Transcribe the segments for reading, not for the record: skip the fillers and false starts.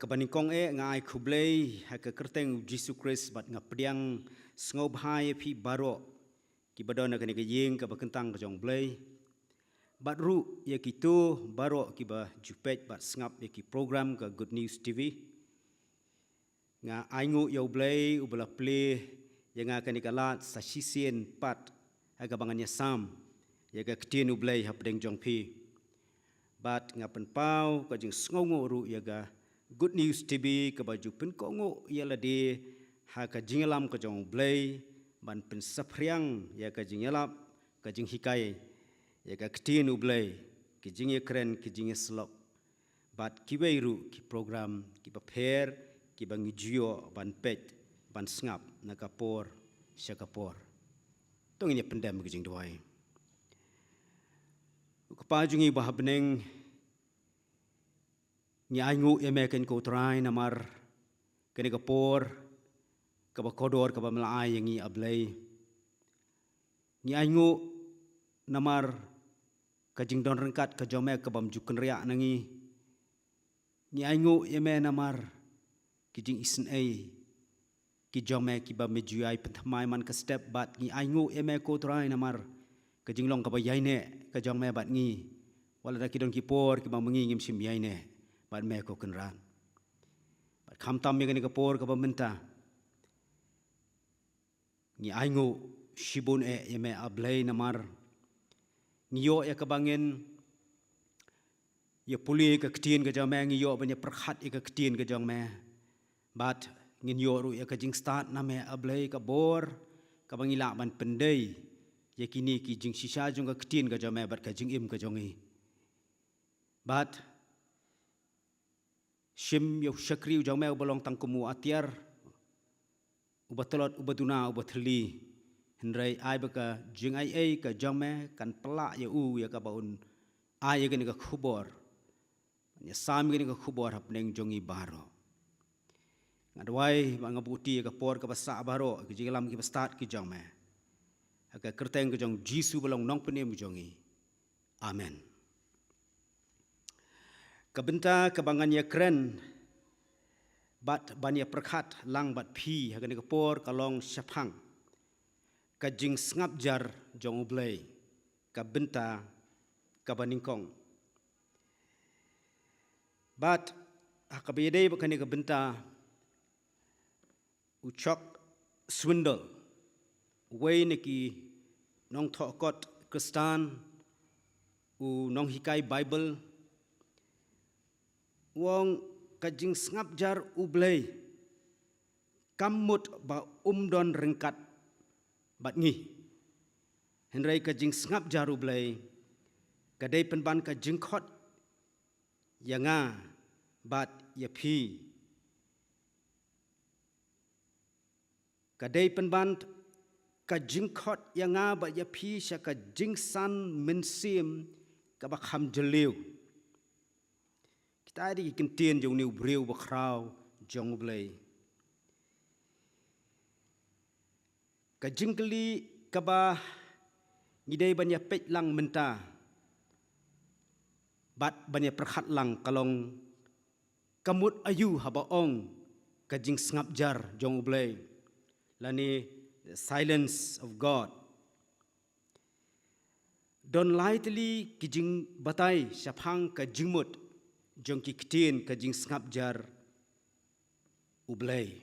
Kabaningkong ngai kublay haka kerteng Jesus Christ bat ngapdiang sngop hai phi baro ki badona kani ka yeng ka bakentang ka jong blay bat ru ya kitu baro ki ba jupet bat ngap ya ki program ka Good News TV nga aingu yo blay ubala play ya nga kani ka lat sa sisien pat aga bangannya sam ya ka ktien ublay hapdeng jong phi bat ngapen pau ka jing sngongo ru ya ga Good News TV ka baju pen kongo ialah di ha ka jingalam ka jong blay ban pen sapriang ya ka jingalap ka jing hikai ya ka ktien ublay ki jing kren ki jing slok bat ki weiru ki program ki paper ki bangijio ban pet ban ngap na kapor syakapor tong ini pendam ki jing doai kupajungi bahabneng ni aingu emekan ko try namar kene kapor ka bakodor ka bamlaay yang i ablay ni aingu namar ka jingdon rengkat ka jome ka bamjuken ria nangi ni aingu eme namar ki jing isen ai ki jome ki bamejuai penthamai man ka step bat ni aingu eme ko try namar ka jinglong ka bayaine ka jome bat ngi wala da ki don ki por ki bamangi ngim sim yaine bat me ko kenran bat kham tam me kani kapor ka pamenta ni aingu shibun yeme ablay namar ngiyo ya kabangin ya puli ka ktien ka jame ngiyo banya perkhat ya ka ktien ka jame bat ngin yo ru ya ka jing start na me ablay ka bor ka bangila ban pendai ya kini ki jing sisa jong ka ktien ka jame bat ka jing im ka jongi bat Shim yo syakri ujang meu bolong tangkumu atiar ubatolot ubatuna ubathli hendrai ai baka jing ai ka jame kan pelak ya ya ka baun ai ya ka khubor nya sam ka khubor hapneng jongi baro ngadwai bangabuti ka por ka basa baro ki jilam ki start ki jame aka kerteng ka jong jisu bolong nong penem jongi amen. Kabenta kabangan ya keren bat banya perkhat lang bat phi hagan kapor kalong syapang kajing ngap jar jong ublay kabenta kabaningkong bat akabiyade bakani kabenta ucok swindle way neki nong thokot Kristan u nong hikai Bible wong kajing ngap jar ublay kamut ba don rengkat bat ngi henrai kajing ngap jar ublay kadai penban kajing khot yanga bat yapi kadai penban kajing khot yanga bat yapi sya kajing san mensim ka bakham jeliu kita ada kentien jong ni breu bakrau jong blay ka jingkli ka ba ngidai banya pet lang menta bat banya perkhat lang kalong kamut ayu habaong ka jing ngap jar jong blay lani the silence of God don't lightly kijing batai syapang ka jingmut jong ki ktien ka jing ngap jar ublay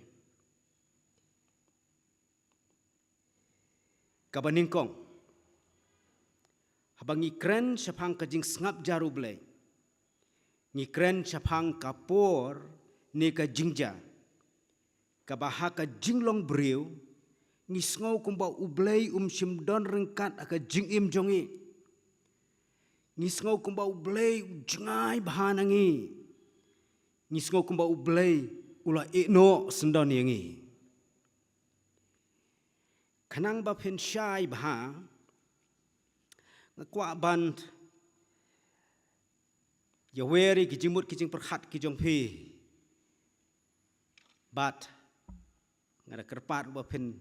kabaningkong habangi kren syapang ka jing ngap jar ublay ni kren syapang kapor ni ka jingja kabaha ka jinglong breu ni sngo kumba ublay simdon rengkat aka jingim jongi ngisngau kumba ublay jengai bahanangi ngisngau kumba ublay ula ino sendon yangi kanang ba pen syai bah ngakwa band yaweri kijimut kijing perkhat kijong pi bat ngada kerpat ba pen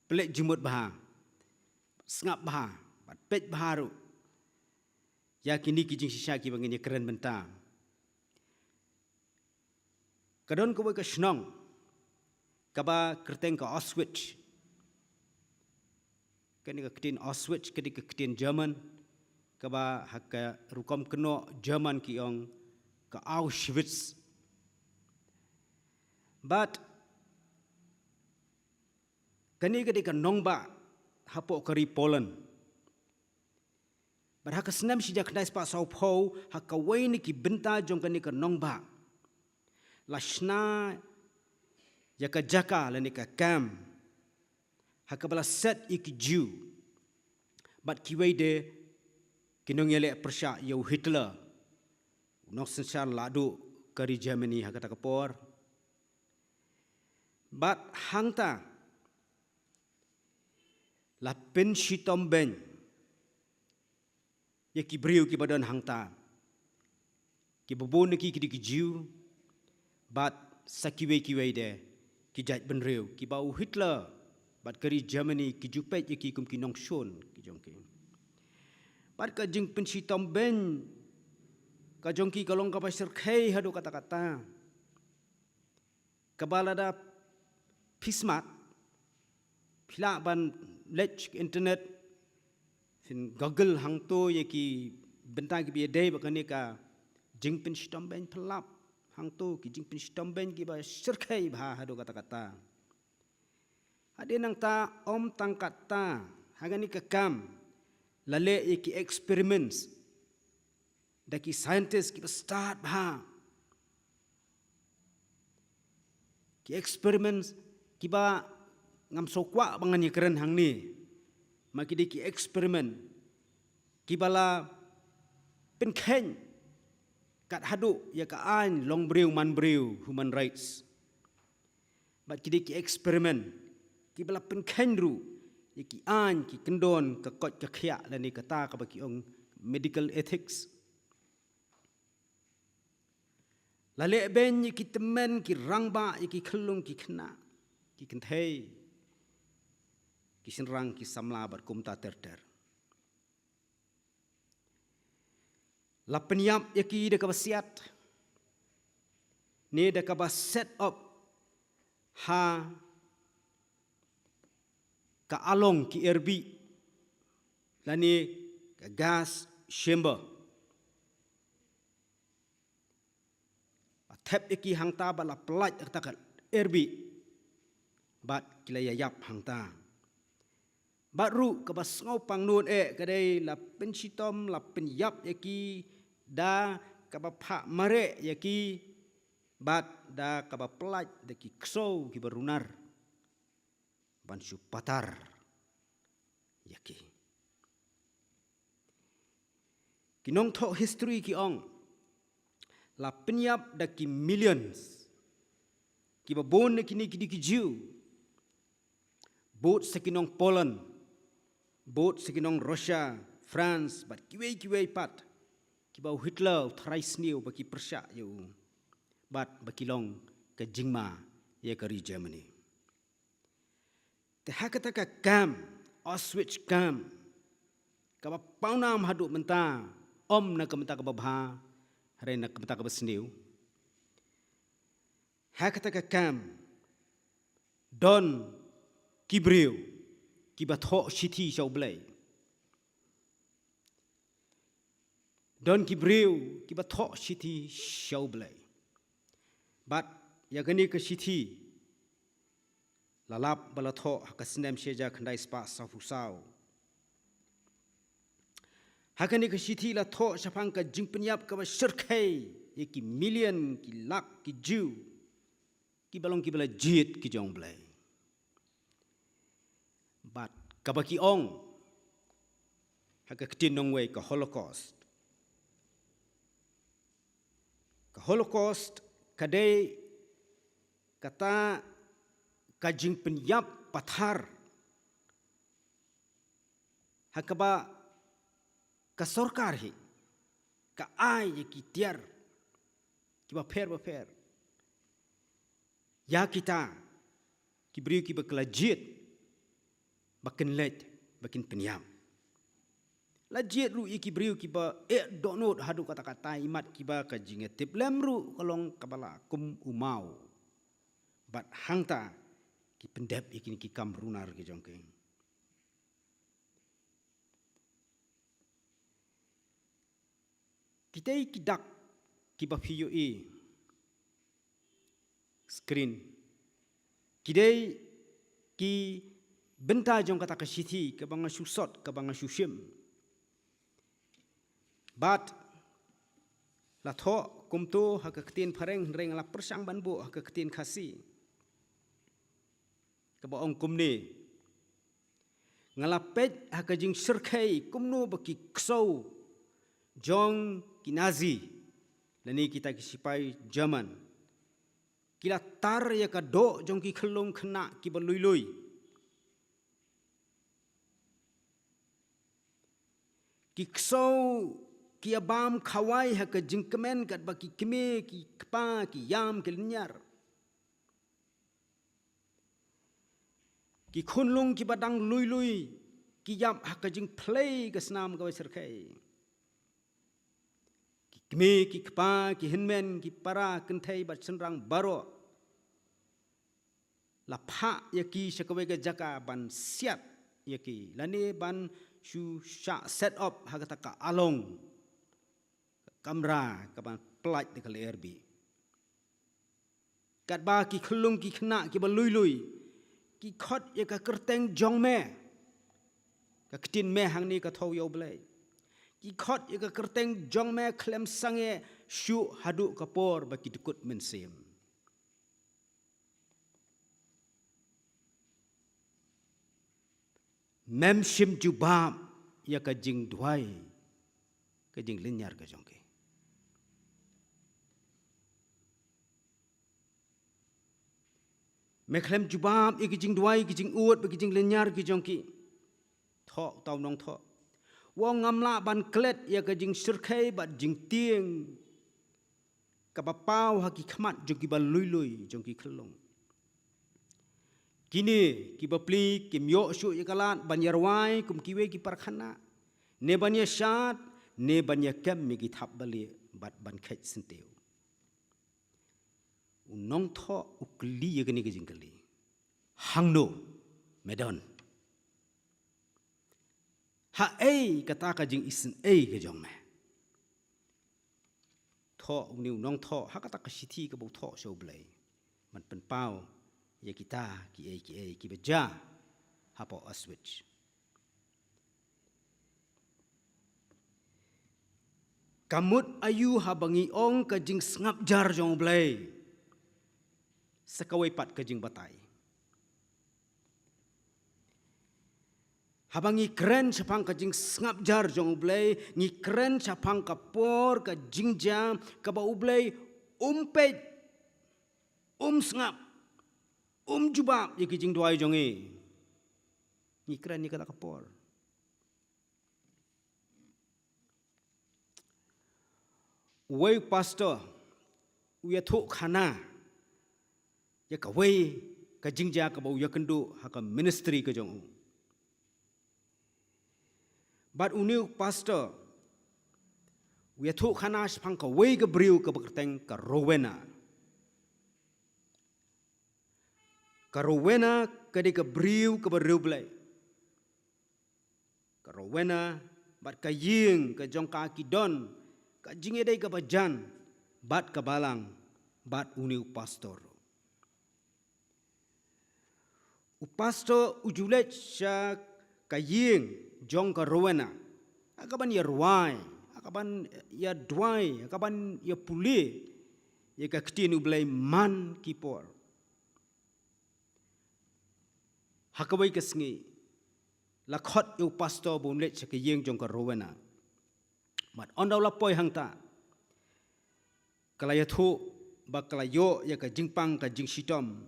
pelek jimut bah ngap bah bat pet baharu ya kini kijing sisa ki bangin keren benta Kadon ko ka snong. Kaba kerteng ka Auschwitz. Kani ka ketin Auschwitz, kani ka ketin Jerman. Kaba haka rukom keno Jerman ki ong ka Auschwitz. But kani ka di ka nongba hapo kari Poland. But haka senam sijak nais pa Sao Paulo haka waini ki benta jong kani ka nongba. Lashna yaka jaka lani ka kam. Haka bala set iki Jew. But kiwai de kinong yele persya yau Hitler. Nok sensyar ladu kari Germany haka takapor. But hangta la pen shitom ben ya ki briu ki badan hangta ki babon ki ki Jew but sakiwe de ki jat ben riu ki bau Hitler but kari Germany ki jupet ya ki kum ki nong shon ki jongki but ka jing pen shitom ben ka jongki kalong ka pasir khai hadu kata-kata kabalada pismat pila ban lech internet fin Google hang to ye ki bentang ki biadai bakani ka jingpin stom ben pelap hang to ki jingpin stom ben ki ba sirkai bha hado kata-kata ade nang ta om tangkat ta hagani ka kam lale ye ki experiments da ki scientists ki start bha ki experiments kiba ngam sokwa bangan keren hang ni makidi ki eksperimen kibala penken kat hadu ya ka an long briu man briu human rights makidi ki eksperimen kibala penken ru ya ki an ki kendon ka kot ka khia lani kata ka baki ong medical ethics lale ben ki temen ki rangba ki khlung ki khna ki kenthei ki sinrang ki samla bar kumta terter la penyap yaki de ka basiat ne de ka set up ha ka along ki erbi lani ka gas chamber tap yaki hangta bala pelaj ta erbi bat kilaya yap hangta baru kabas ngau pang nun kadai la pensitom la penyap yaki da kabapha mare yaki bat da kabapelaj daki kso ki berunar bansu patar yaki kinong tho history ki ong la penyap daki millions ki babon kini ki Jew bot sekinong Poland bot sekinong Russia, France, but kiwei pat, kibau Hitler, thrice new baki Persia you, but bakilong ke jingma ye kari Germany. Te hakata ka kam, Auschwitz kam, kaba paunam hadu menta, om na kamenta ka babha, hare na kamenta ka basniu. Hakata ka kam, don kibriu. Kiba tho shiti shau blai don kibriu kiba tho shiti shau blai but yagani ka shiti lalap bala tho hakasnem sheja khandai spa safusau hakani ka shiti la tho shapang ka jingpenyap ka ba shirkai yeki million ki lak ki Jew ki balong ki bala jit ki jong blai but kabaki ong haka ketin nong way ka Holocaust kadai kata kajing penyap pathar hakaba ka sorkar hi ka ai ki tiar ki ba pher ya kita ki beri ki ba kelajit bakin let bakin penyam Lajiat ru iki briu kiba donot hadu kata-kata imat kiba ka jingetip lemru kolong kabala kum umau. Bat hangta ki pendep iki ki kamrunar ki jongkeng. Kita kidak kiba PUE screen. Kidai ki benta jong kata kasiti ke banga susot ke banga susim. Bat la tho kumto ha ka ketin pareng reng la persang banbo ha ka ketin khasi. Ke ba ong kumni ngalapet ha ka jing serkai kumno baki ksau jong kinazi lani kita kisipai Jerman. Kila tar ya ka do jong ki khelong khna ki balui-lui. Ki ksau ki abam khawai ha ka jingkemen kat baki keme ki kpa ki yam ki linyar. Ki khunlung ki badang lui-lui ki yam ha ka jing play ka snam ka serkai. Ki keme ki kpa ki hinmen ki para kentai bat senrang baro. Lapha yaki syakawai ka jaka ban siat yaki lani ban shu sha set up ha kata ka along kamera ka ban pelaj de kal erbi kat ba ki khulung ki khna ki balui-lui ki khot ya ka kerteng jong me ka ktin me hang ni ka thau yo blai ki khot ya ka kerteng jong me klem sange shu hadu kapor ba ki dukut mensem. Mem shim jubam ya ka jing duai ka jing linyar ka jongke. Meklem jubam ya ka jing duai ka jing uot ka jing linyar ka jongki. Thok tau nong thok. Wong ngamla ban klet ya ka jing sirkai bat jing tieng ka bapau haki khmat jongki ba lui-lui jongki khelong. Kini ki bapli ki myo shu yakalat banyarwai kum kiwe ki parkhana ne banya shat ne banya kem mi ki thap bali bat ban khet senteu unong tho ukli yagni ki jingkali hangno medon ha ei kata ka jing isin ei ke jong me tho uni unong tho ha kata ka sithi ka bo tho so blai man pen pau ya kita ki beja hapo aswitch kamut ayu habangi ong ka jing ngap jar jong blai sakawai pat ka jing batai habangi kren chapang ka jing ngap jar jong blai ni kren chapang ka por ka jing jam ka ba ublai umpet ngap jubab ye kijing duai jonge ni kran ni kata kapor wei pastor uya thuk khana ya ka wei ka jingja ka bau ya kendu ha ka ministry ka jong but uniu pastor uya thuk khana spang ka wei ka briu ka bakteng ka rowena Karowena kadi ka briu ka beriu blai. Karowena bat ka ying ka jong ka kidon ka jingedai ka bajan bat ka balang bat uniu pastor. U pastor ujulet sya ka ying jong karowena. Akaban ya ruai, akaban ya duai, akaban ya puli ya ka ktinu blai man kipor. Hakawai kesngi lakhot yu pastor bonlet sa kiyeng jong ka rowena mat ondaw lapoy hangta kalaya thu ba kalayo ya ka jingpang ka jing sitom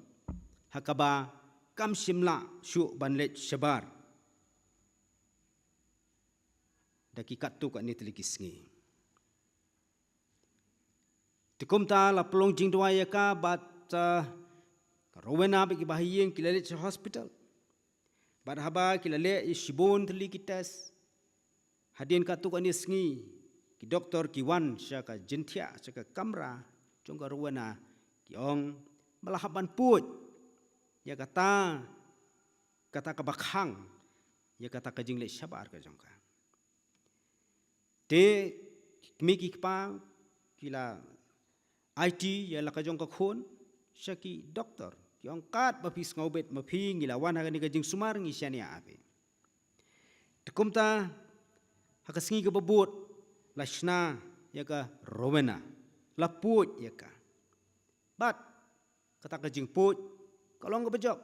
hakaba kam simla shu banlet shabar daki katu ka ni telikisngi tikumta la plong jing duaya ka bat rowena bagi bahiyeng kilalet sa hospital. Badhaba kilale shibon teli kitas Hadin ka tukan isngi ki doktor ki wan syaka jentia syaka kamra jongka ruwana ki ong malahaban put ya kata kabakhang ya kata ka jingle syabar ka jongka te miki pa kila IT ya la ka jongka khon syaki doktor ki ong kat bapis ngaubet mapi ngilawan ha ni ka jing sumar ngi syania ape tekumta hakasngi ke babut lashna yaka rowena laput yaka bat kata ka jing put kalong ka bejok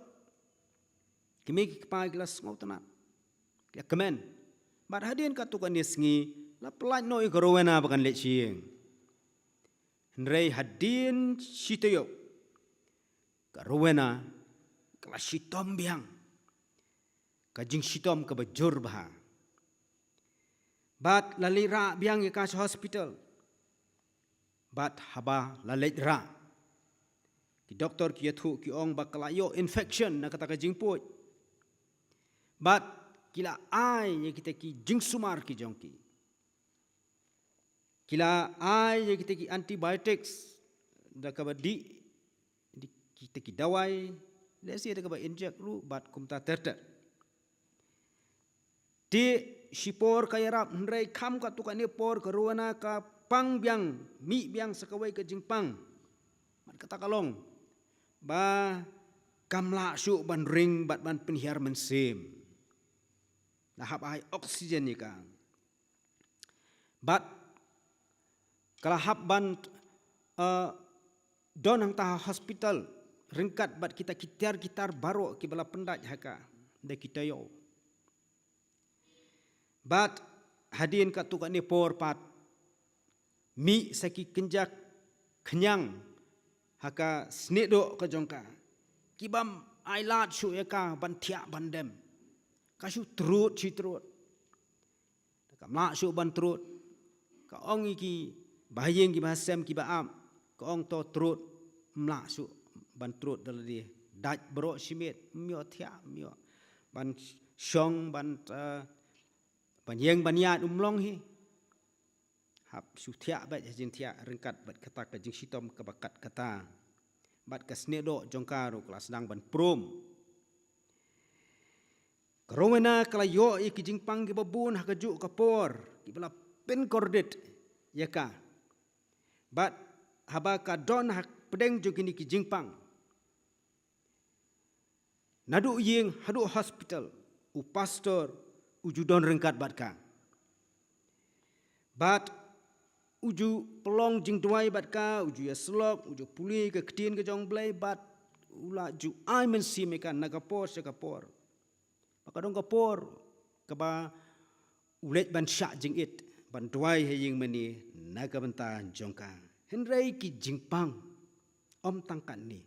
kimi pa gelas ngau tanat ya kemen bat hadin ka tukan nisngi la pelaj no ka rowena bakan le chieng Nrei hadin sitayo ka rowena kala sitom biang ka jing sitom ka bajur bah bat lalira biang ka hospital bat haba lalet ra ki doktor ki yathu ki ong bakalayo infection na kata ka jingput bat kila ai ye kita ki jing sumar ki jongki kila ai ye kita ki antibiotics da ka di kita ki dawai lesi da ka inject ru bat kumta terter di sipor kaya rap nrei kam ka tukan ni por ka ruana ka pang biang mi biang sakawai ka jingpang mat kata kalong ba kamla su ban ring bat ban penhiar mensim lahap ai oksigen ni ka bat kalahap ban don hang ta hospital ringkat bat kita kitar baro ki bala pendaj haka de kita yo bat hadin ka tukan ni por pat mi saki kenjak kenyang haka snedo ka jongka kibam ailat su eka ban thia bandem kasu trut si trut ka ma su ban trut ka ong iki bahayeng ki bahasem ki baam ka ong to trut mla su ban trut daladi daj bro simit myo thia myo ban syong ban Banyeng banyat umlong hi hap suthia bat jin thia ringkat bat kata ka jing sitom ka bakat kata bat ka snedo jongka ru kelas sedang ban prom karowena kala yo ki jing pang ki babun ha ka ju ka por ki bala pen kordet yaka bat haba ka don hak pedeng jo kini ki jing pang nadu yeng hadu hospital u pastor uju don rengkat bat ka bat uju pelong jing duai bat ka uju ya slok uju puli ke kedin ke jong blai bat ula ju ai men si mekan nagapor sekapor pakadong kapor kaba ulet ban syak jing it ban duai he ying meni naga benta jongka henrei ki jingpang om tangkan ni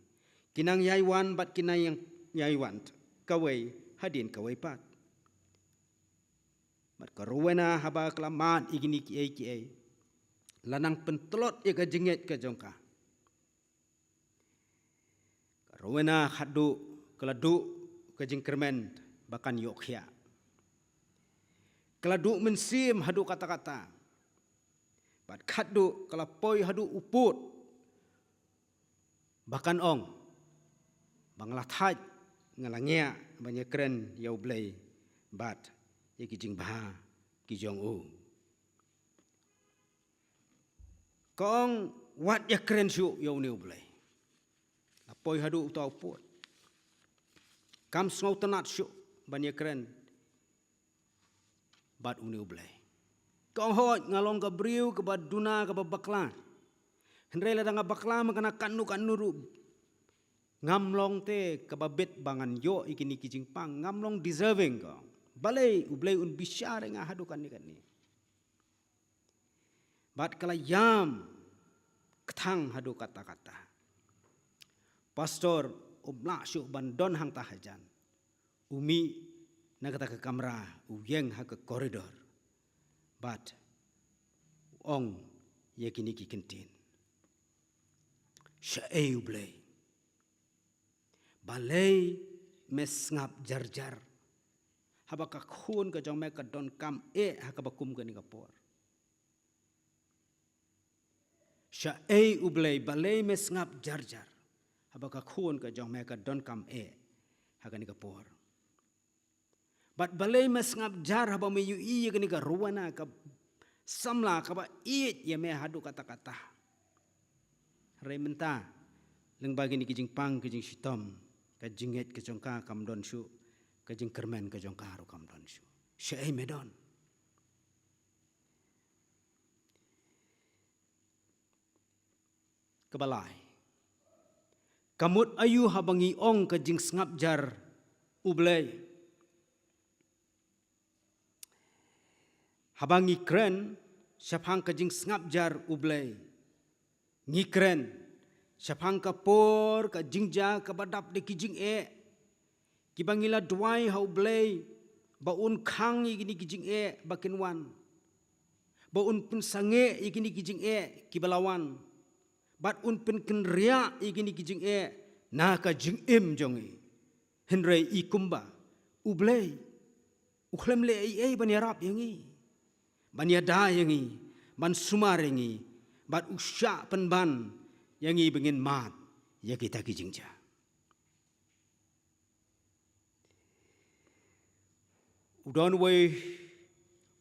kinang yaiwan bat kinang yaiwan kawai hadin kawai pat mat karuwena haba kelamat igini ki lanang pentelot ya ka jenget ka jongka karuwena hadu keladu ka jingkermen bakan yokhya keladu mensim hadu kata-kata bat khadu kelapoi hadu uput bakan ong banglah thaj ngalangnya banyak keren yau blai bat ye ki jing bah ki jong u kong wat ya keren su yo new blai apoi hadu tau pot kam snau tanat su ban ya keren bat u new blai kong hot ngalong ka briu ke bad duna ke babakla henrei la danga bakla makana kanu ru ngamlong te ke babet bangan yo ikini ki jing pang ngamlong deserving ko balai ublai un bisyar nga hadukan ni kan ni bat kala yam ketang hadu kata-kata pastor umla syuk bandon hang tahajan umi na kata ke kamera uyeng ha ke koridor bat ong ye kini ki kentin syai ublai balai mes ngap jar-jar habaka khun ka jong me ka don kam e hakabakum ka ni kapor sha e ublei balei me ngap jar habaka khun ka jong me ka don kam e hakani kapor but balei me ngap jar haba me yu i ka ni ka ruwana ka samla ka ba i ye me hadu kata-kata rementa leng bagi ni kijing pang kijing shitom ka jinget ka jongka kam don shu ka jing kermen ka jongka ru kam don shu she ai medon kebalai kamut ayu habangi ong ka jing ngap jar ublei habangi kren syapang ka jing ngap jar ublei ngikren syapang kapor ka jingja ka badap de kijing e kibangila duai hau blei baun khang igini kijing e bakinwan baun pun sange igini kijing e kibalawan bat un pun kenria igini kijing e na ka jing im jongi henrei ikumba ublei ukhlem le ai banyarap yangi banyada yangi ban sumar yangi bat usya penban yang i bengin mat ya kita kijingja udon way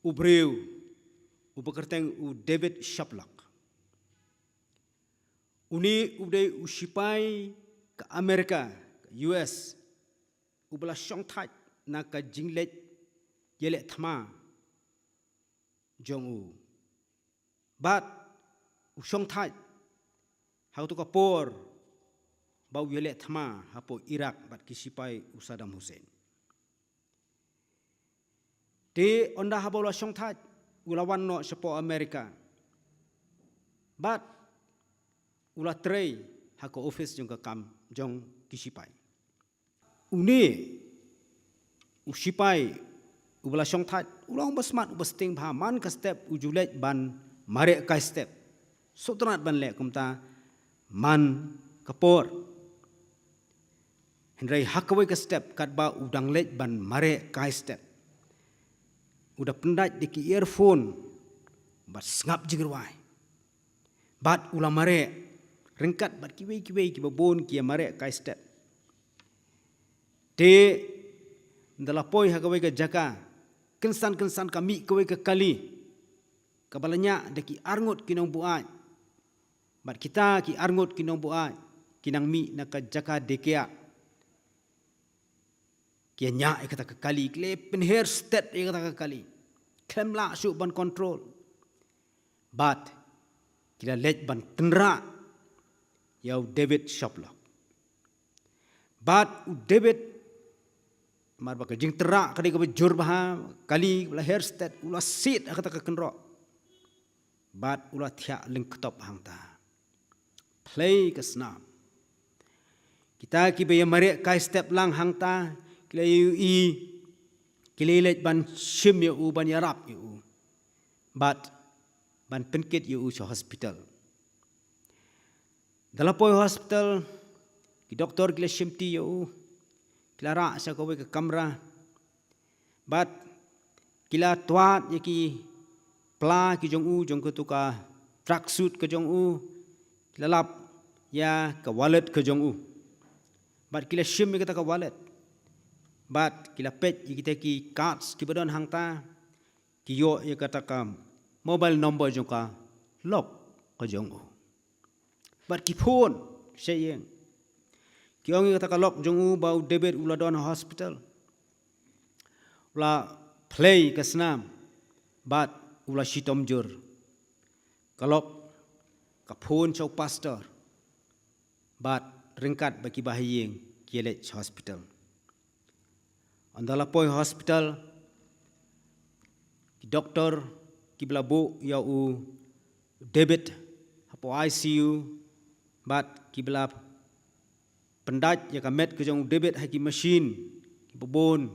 ubreu ubekerteng u David Shaplak uni udai usipai ke Amerika ke US ubela syongtat na ka jinglet yelek thama jong u bat usyongtat hau tu kapor bau yelek thama hapo Iraq bat kisipai Saddam Hussein de onda habola syongtat ulawan no sepo Amerika bat ula trei hako office jong kam jong kisipai uni usipai ubala syongtat ulang basmat ubasting bhaman ka step ujulet ban mare ka step sotrat ban le kumta man kapor henrei hakawai ka step katba udang let ban mare kai step udah pendat di earphone bat ngap jigerwai bat ulah mare ringkat bat kiwei kibabon kia mare kai step de ndalapoi hakawai ka jaka kensan kami kawai ka kali kabalanya deki arngot kinong buat bat kita ki arngot kinong buat kinang mi naka jaka dekea kia nya ikata kali kle penher state ikata kali kemla su ban control bat kila let ban tenra yau David Shaplak bat u David mar ba jing tera kali ka jur bah kali la hair state ula sit akata ka kenro bat ula thia ling top hangta play kesnam kita ki be mare kai step lang hangta kila i kilelet ban shim yu ban yarap yu bat ban penkit yu cho hospital dalapoi hospital ki doktor kila shimti yu kila ra sa ko ke kamera bat kila tuat yaki pla ki jong u jong ko tu ka tracksuit ke jong u lalap ya ke wallet ke jong u bat kila shim kita ke wallet bat kila pet kita ki cards ki badon hangta ki yo ya kata kam mobile number jong ka lock ke jong u bat ki phone sayeng ki ong kata ka lock jong u bau David uladon hospital ula play ke senam bat ula shitom jur kalok kapun chow pastor bat ringkat bagi bahayeng kielet hospital andalapoi hospital ki doktor ki blabu ya u David hapo ICU bat ki blab pendat ya kamet ke jong David haki machine ki bobon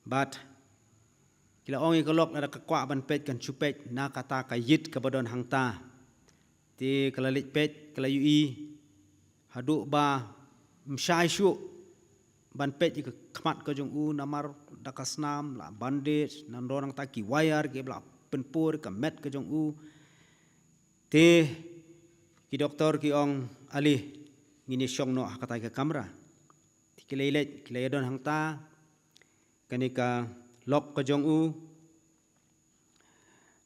bat kila ong ikolok ada kakwa ban pet kan chupet na kata kayit ke badon hangta ti kalalit pet kala ui hadu ba msyai syu ban pet ke khmat ka jong u namar dakasnam la bandage nan dorang taki wire ke bla penpur ka met ka jong u te ki doktor ki ong ali ngini syong no kata ke kamera ti kilelet kiledon hang ta kanika lok ka jong u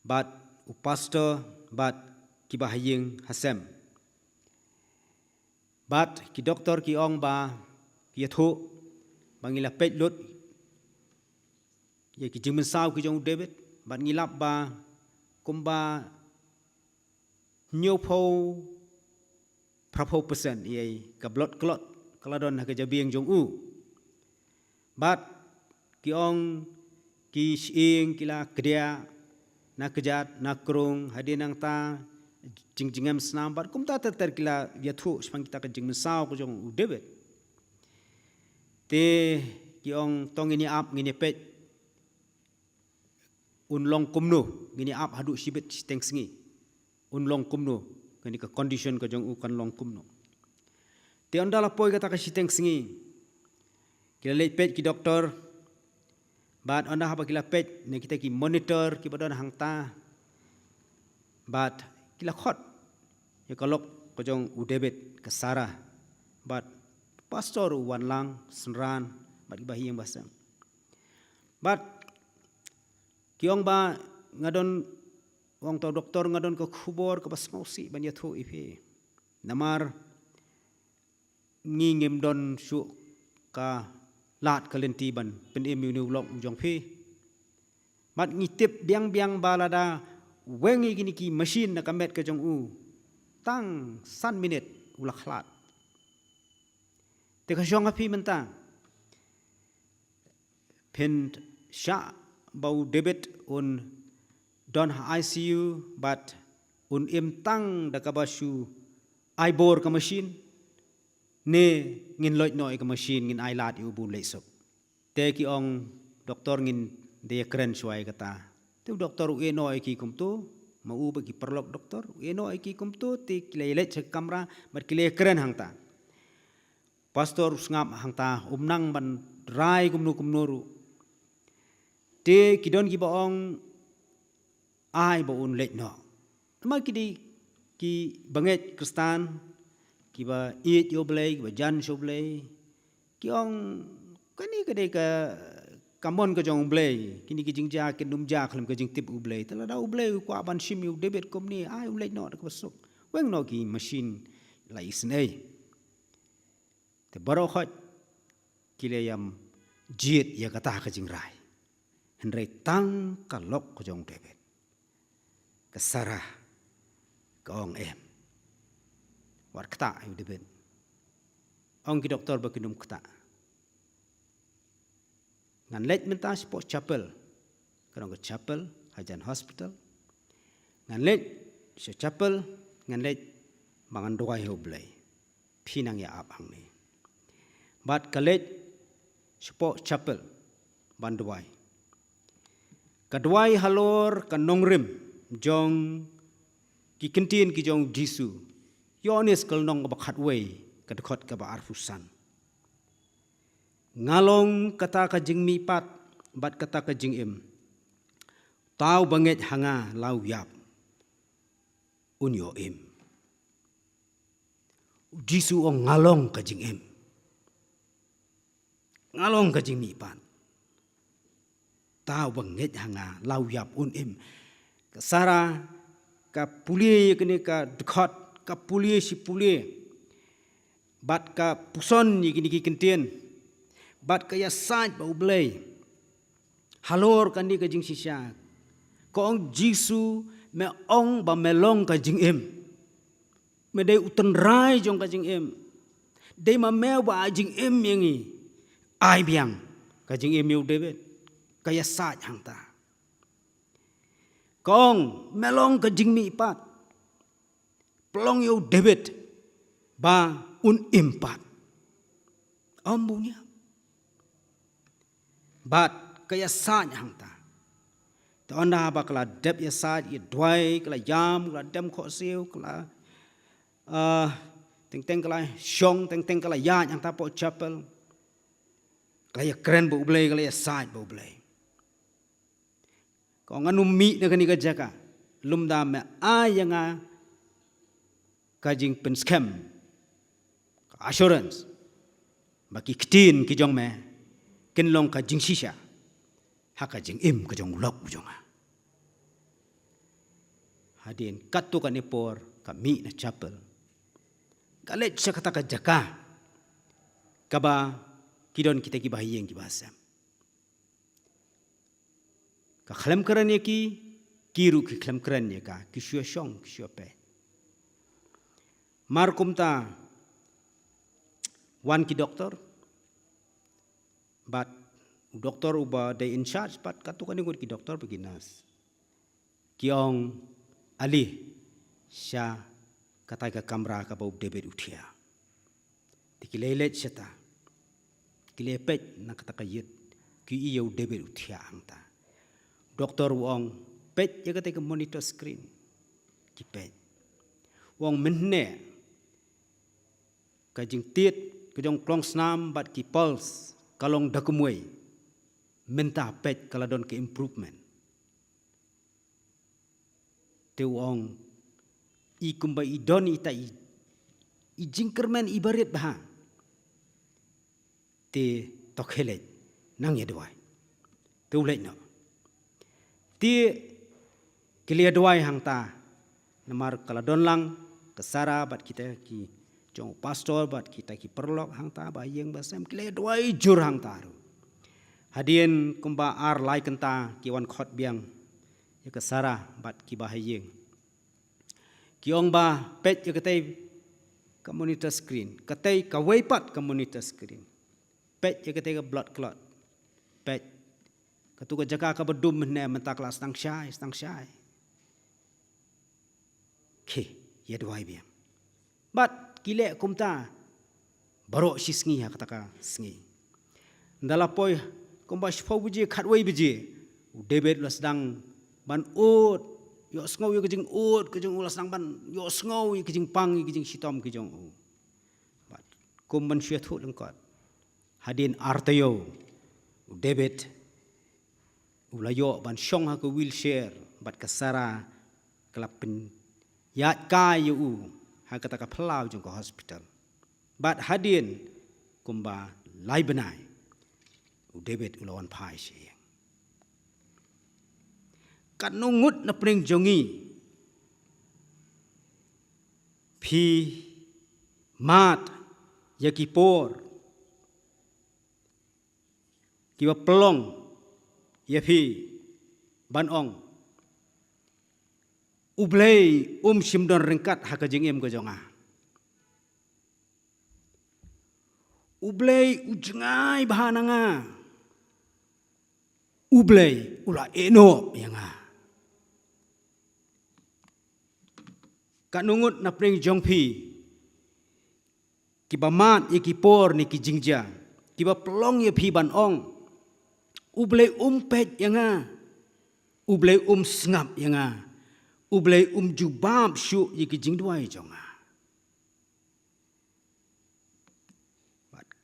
bat u pastor bat ki bahayeng hasem bat ki doktor ki ong ba ki thu bangila pet lut ye ki jimen saw ki jong David bat ngilap ba kumba nyopo prapo persen ye ka blot klot kaladon ha ka jabieng jong u bat ki ong ki siing kila kedia na kejat na krung hadinang ta jingjingam snam bat kumta ter kila ya thu spang kita ka jing saw ko jong David te ki ong tong ini ap ngini pet unlong kumno ngini ap hadu sibet steng singi unlong kumno kani ka condition ka jong u kan long kumno te andala poi kata ka steng singi kila leit pet ki doktor bat anda haba kila pet ne kita ki monitor ki badon hang ta bat kila khot ya kalok ko jong u David ka Sarah bat pastor wan lang senran bat bahi yang basam bat kiong ba ngadon wong to doktor ngadon ke khubor ke basmausi ban ya thu ipe namar ngingem don su ka lat kalenti ban pen immune lok jong phi bat ngitip biang balada wengi gini ki machine na kamet ke jong u tang san minute ulah khlat te ka jong api mentang pen sha bau David un don ICU but un imtang da kabasu ibor ka machine ne ngin loit noi ka machine ngin ailat yu bun lesok te ki ong doktor ngin de kren suai kata te doktor u noi ki kumtu mau bagi perlok doktor u noi ki kumtu te kilelet se kamera mat kile kren hangta pastor ngap hangta umnang ban rai kumnu te kidon ki baong ai ba un let no ma ki banget kristan ki ba it yo blay ki ba jan so blay ki ong kani kade ka kamon ka jong blay kini ki jingja ke numja khlam ka jing tip u blay tala da u blay ko ban sim yu David kom ni ai u let no ka basuk weng no ki machine la isnei te baro khat kilayam jit ya kata ka jing rai henry tang kalok ko jong David ka Sarah ka ong em war kata yu David ong ki doktor ba kinum kata ngan let menta sport chapel karong ka chapel hajan hospital ngan let se chapel ngan let mangan doai ho blai pinang ya abang ni bat kalet sport chapel banduai kadwai halor kanongrim jong ki kentin ki jong disu yonis kalnong bakhat wei kadkhot ka ba arfusan ngalong kata ka jing mi pat bat kata ka jing im tau banget hanga lau yap unyo im disu ong ngalong ka jing im ngalong ka jing mi pat tau banget hanga lau yap un im Sarah ka pulie kene ka dekat ka pulie si pulie bat ka puson ni kini ki kentien bat ka ya saj ba ublay halor kan ni ka jing sisya ko ong jisu me ong ba melong ka jing em me dei utan rai jong ka jing em dei ma meu ba jing em yengi ai biang ka jing em yu David ka ya saj hang ta kong melong ka jing mi pat pelong yu David ba un impat ambunya bat kaya saj hang ta to anda ba kala dep ya saj i dwai kala yam kala dem kho siu kala teng kala shong teng kala ya hang ta po chapel Kalaya keren ba ublay, kalaya side ba ublay. Kau nganu mi na kani kajaka, lumda me ayanga kajing pen scam, assurance, baki kitin kijong me, kinlong kajing shisha, hakajing im kajong lok bujonga. Hadin katu kanipor kami na chapel. Galet siya kata kajaka, kaba kidon kita kibahiyeng kibasam. Kaklam kerannya kiru kaklam kerannya kisua syong kisua pe. Markum ta wan ki doktor, but doktor uba they in charge, but katukan ikut ki doktor beginas. Kiong ali sya katai ka kamera ka bau debet utia. Tikilelet syata. Kilepet na kata kayit ki iyo debet utia angta. Doktor wong pet ya kata ke monitor screen ki pet. Wong menne kajing tiet kajong klong snam bat ki pulse kalong dakumwe minta pet kaladon ke improvement. Te wong i kumba idon ita i jingkermen ibarit bah. Te tokhelet nang yadwai. Te ulet no. Ti kilia doai hang ta namar kaladon lang kesara bat kita ki jong pastor bat kita ki perlok hang ta bayeng basam kilia doai jur hang ta. Hadien kumba ar lai kenta ki wan khot biang ya kesara bat ki bahayeng. Kiong ba pet ya ketai ka monitor screen, ketai ka weipat ka monitor screen. Pet ya ketai ka blood clot. Pet katu jaga ka bedum ne mentakla stang syai. Ke ya doai biang. Bat kile kumta barok si sngi ha kata ka sngi. Ndala poi kumba shfau biji khatwai biji. Debet la sedang ban ut yo sngo yo kejing ut kejing ulas sedang ban yo sngo yo kejing pang yo kejing sitom kejong u. Bat kum ban syia thu lengkot. Hadin artayo debet ulayo ban syong ha ke wheelchair bat kasara kelapin yat kai u ha kata ka plau jong ke hospital. Bat hadin kumba lai benai u debet ulawan pai syeng. Kat nungut na pring jongi pi mat yakipor kiwa pelong yapi banong ublay simdon ringkat hakajing em gojonga ublay ujengai bahananga ublay ula eno yanga kanungut na pring jongpi kibamat yakipor ni kijingja kiba pelong yapi banong ublay pet yanga, ublay sngap yanga, ublay jubab syu yikijing duai jonga.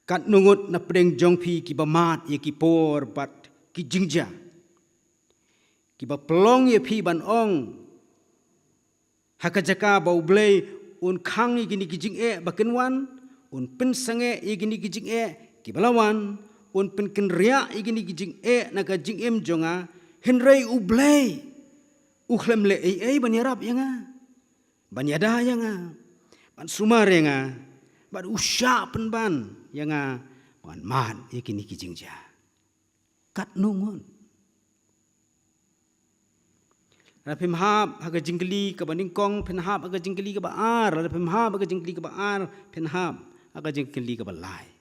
Kat nungut na preng jongpi kibamat yikipor bat kijingja. Kiba pelong yapi banong, hakajaka ba ublay khang yikini kijing bakenwan, pensange yikini kijing kibalawan, pen ria igini gijing naga jing em jonga henrei ublay ukhlem le banyarap yanga banyada yanga ban sumar yanga ban usya penban yanga ban man igini gijing ja kat nungun rapim hab haga jingli ka baningkong pen hab haga jingli ka baar rapim hab haga jingli ka baar pen hab haga jingli ka balai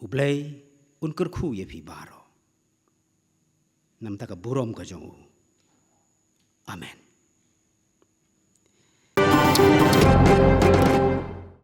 ublay kerku ya pi baro nam taka burom ka jong. Amen.